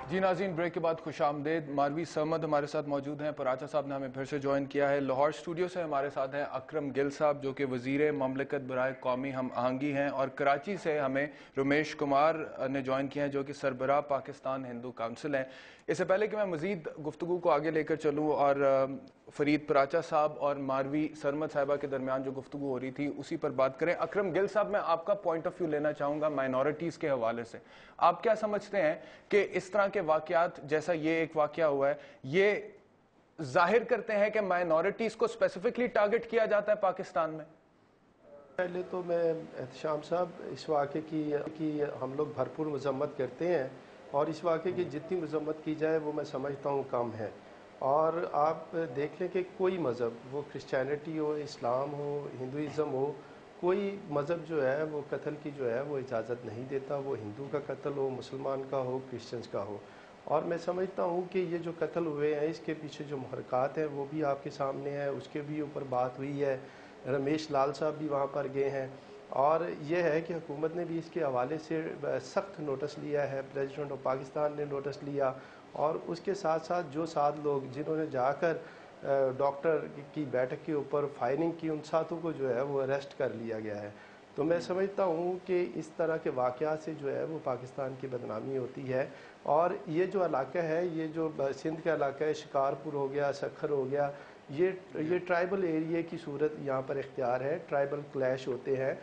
جی ناظرین، بریک کے بعد خوش آمدید۔ ماروی سرمد ہمارے ساتھ موجود ہیں۔ پراچا صاحب نے ہمیں پھر سے جوائن کیا ہے۔ لاہور اسٹوڈیو سے ہمارے ساتھ ہیں اکرم گل صاحب جو کہ وزیر مملکت برائے قومی ہم آہنگی ہیں، اور کراچی سے ہمیں رمیش کمار نے جوائن کیا ہے جو کہ سربراہ پاکستان ہندو کونسل ہیں۔ اس سے پہلے کہ میں مزید گفتگو کو آگے لے کر چلوں اور فرید پراچا صاحب اور ماروی سرمد صاحبہ کے درمیان جو گفتگو ہو رہی تھی اسی پر بات کریں، اکرم گل صاحب میں آپ کا پوائنٹ آف ویو لینا چاہوں گا مائنورٹیز کے حوالے سے۔ آپ کیا سمجھتے ہیں کہ اس طرح کے واقعات جیسا یہ ایک واقعہ ہوا ہے یہ ظاہر کرتے ہیں کہ مائنورٹیز کو اسپیسیفکلی ٹارگٹ کیا جاتا ہے پاکستان میں؟ پہلے تو میں احتشام صاحب اس واقعے کی ہم لوگ بھرپور مذمت کرتے ہیں، اور اس واقعے کی جتنی مذمت کی جائے وہ میں سمجھتا ہوں کم ہے۔ اور آپ دیکھ لیں کہ کوئی مذہب، وہ کرسچینٹی ہو، اسلام ہو، ہندوازم ہو، کوئی مذہب جو ہے وہ قتل کی جو ہے وہ اجازت نہیں دیتا، وہ ہندو کا قتل ہو، مسلمان کا ہو، کرسچنز کا ہو۔ اور میں سمجھتا ہوں کہ یہ جو قتل ہوئے ہیں اس کے پیچھے جو محرکات ہیں وہ بھی آپ کے سامنے ہیں، اس کے بھی اوپر بات ہوئی ہے۔ رمیش لال صاحب بھی وہاں پر گئے ہیں، اور یہ ہے کہ حکومت نے بھی اس کے حوالے سے سخت نوٹس لیا ہے، پریزیڈنٹ آف پاکستان نے نوٹس لیا، اور اس کے ساتھ ساتھ جو 7 لوگ جنہوں نے جا کر ڈاکٹر کی بیٹھک کے اوپر فائرنگ کی، ان 7 کو جو ہے وہ اریسٹ کر لیا گیا ہے۔ تو میں سمجھتا ہوں کہ اس طرح کے واقعات سے جو ہے وہ پاکستان کی بدنامی ہوتی ہے، اور یہ جو علاقہ ہے، یہ جو سندھ کا علاقہ ہے، شکارپور ہو گیا، سکھر ہو گیا، یہ ٹرائبل ایریے کی صورت یہاں پر اختیار ہے، ٹرائبل کلیش ہوتے ہیں،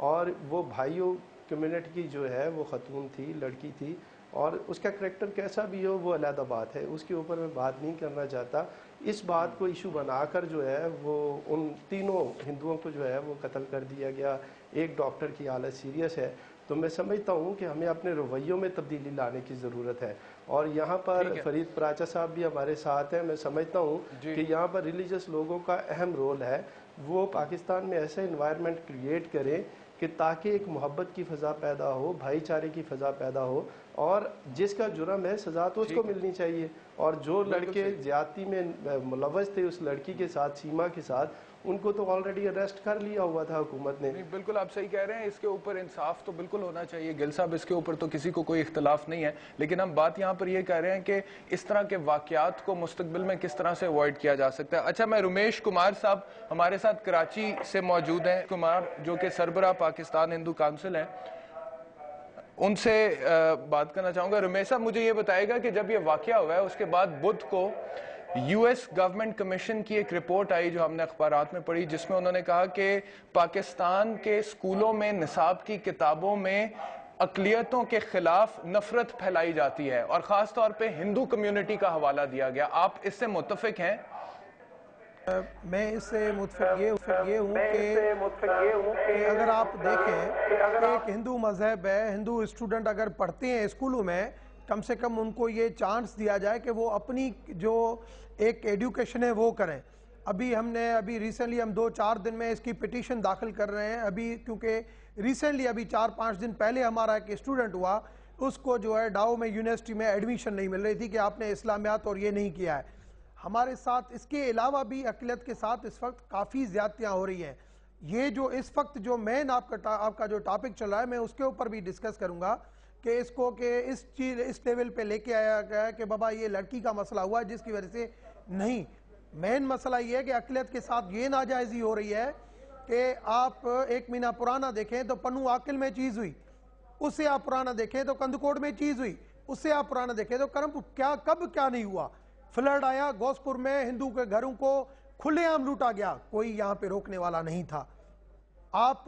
اور وہ بھائیوں کمیونٹی کی جو ہے وہ خاتون تھی، لڑکی تھی، اور اس کا کریکٹر کیسا بھی ہو وہ علیحدہ بات ہے، اس کے اوپر میں بات نہیں کرنا چاہتا۔ اس بات کو ایشو بنا کر جو ہے وہ ان تینوں ہندوؤں کو جو ہے وہ قتل کر دیا گیا، ایک ڈاکٹر کی حالت سیریس ہے۔ تو میں سمجھتا ہوں کہ ہمیں اپنے رویوں میں تبدیلی لانے کی ضرورت ہے، اور یہاں پر فرید پراچا صاحب بھی ہمارے ساتھ ہیں۔ میں سمجھتا ہوں کہ یہاں پر ریلیجس لوگوں کا اہم رول ہے، وہ پاکستان میں ایسا انوائرمنٹ کریٹ کریں کہ تاکہ ایک محبت کی فضا پیدا ہو، بھائی چارے کی فضا پیدا ہو، اور جس کا جرم ہے سزا تو اس کو ملنی چاہیے۔ اور جو لڑکے زیادتی میں ملوث تھے اس لڑکی کے ساتھ، سیما کے ساتھ، ان کو تو آلریڈی اریسٹ کر لیا ہوا تھا حکومت نے۔ بالکل آپ صحیح کہہ رہے ہیں، اس کے اوپر انصاف تو بالکل ہونا چاہیے گل صاحب، اس کے اوپر تو کسی کو کوئی اختلاف نہیں ہے، لیکن ہم بات یہاں پر یہ کہہ رہے ہیں کہ اس طرح کے واقعات کو مستقبل میں کس طرح سے اوائڈ کیا جا سکتا ہے۔ اچھا، میں رمیش کمار صاحب ہمارے ساتھ کراچی سے موجود ہیں، کمار جو کہ سربراہ پاکستان ہندو کونسل ہیں، ان سے بات کرنا چاہوں گا۔ رمیش صاحب مجھے یہ بتائے گا کہ جب یہ واقعہ ہوا ہے اس کے بعد بدھ کو یو ایس گورنمنٹ کمیشن کی ایک رپورٹ آئی جو ہم نے اخبارات میں پڑھی، جس میں انہوں نے کہا کہ پاکستان کے اسکولوں میں نصاب کی کتابوں میں اقلیتوں کے خلاف نفرت پھیلائی جاتی ہے، اور خاص طور پہ ہندو کمیونٹی کا حوالہ دیا گیا۔ آپ اس سے متفق ہیں؟ میں اس سے متفق یہ ہوں کہ اگر آپ دیکھیں ایک ہندو مذہب ہے، ہندو اسٹوڈنٹ اگر پڑھتے ہیں اسکولوں میں، کم سے کم ان کو یہ چانس دیا جائے کہ وہ اپنی جو ایک ایڈوکیشن ہے وہ کریں۔ ابھی ریسنٹلی ہم 2-4 دن میں اس کی پٹیشن داخل کر رہے ہیں، کیونکہ ریسنٹلی 4-5 دن پہلے ہمارا ایک اسٹوڈنٹ ہوا، اس کو جو ہے ڈاؤ میں یونیورسٹی میں ایڈمیشن نہیں مل رہی تھی کہ آپ نے اسلامیات اور یہ نہیں کیا ہے۔ ہمارے ساتھ اس کے علاوہ بھی اقلیت کے ساتھ اس وقت کافی زیادتیاں ہو رہی ہیں۔ یہ جو اس وقت جو مین آپ کا جو ٹاپک چل رہا ہے، میں اس کے اوپر بھی ڈسکس کروں گا کہ اس کو اس لیول پہ لے کے آیا گیا ہے کہ بابا یہ لڑکی کا مسئلہ ہوا جس کی وجہ سے نہیں۔ مین مسئلہ یہ ہے کہ اقلیت کے ساتھ یہ ناجائزی ہو رہی ہے کہ آپ 1 مہینہ پرانا دیکھیں تو پنو عاقل میں چیز ہوئی، اس سے آپ پرانا دیکھیں تو کندکوٹ میں چیز ہوئی، اس سے آپ پرانا دیکھیں تو کب کیا نہیں ہوا۔ فلڈ آیا گوسپور میں، ہندو کے گھروں کو کھلے عام لوٹا گیا، کوئی یہاں پہ روکنے والا نہیں تھا۔ آپ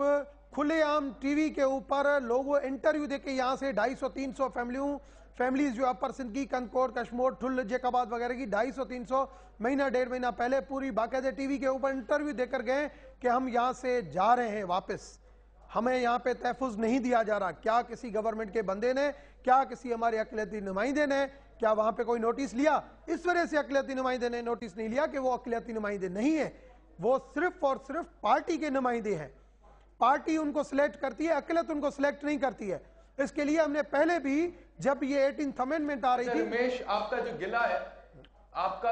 کھلے عام ٹی وی کے اوپر لوگوں انٹرویو دے کے یہاں سے 250-300 فیملیز جو اپر سندھ کی، کندکوٹ، کشمور، ٹھل، جیکاباد وغیرہ کی 250-300 مہینہ 1.5 مہینہ پہلے پوری باقاعدہ ٹی وی کے اوپر انٹرویو دے کر گئے کہ ہم یہاں سے جا رہے ہیں واپس، ہمیں یہاں پہ تحفظ نہیں دیا جا رہا۔ کیا کسی گورنمنٹ کے بندے نے، کیا کسی ہمارے اقلیتی نمائندے نے، کیا وہاں پہ کوئی نوٹس لیا؟ اس وجہ سے اقلیتی نمائندے نے نوٹس نہیں لیا کہ وہ اقلیتی نمائندے نہیں ہیں، وہ صرف اور صرف پارٹی کے نمائندے ہیں۔ پارٹی ان کو سلیکٹ کرتی ہے، اقلیت ان کو سلیکٹ نہیں کرتی ہے۔ اس کے لیے ہم نے پہلے بھی جب یہ 18th امینڈمنٹ آ رہی تھی۔ رمیش، آپ کا جو گلہ ہے آپ کا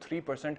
3%,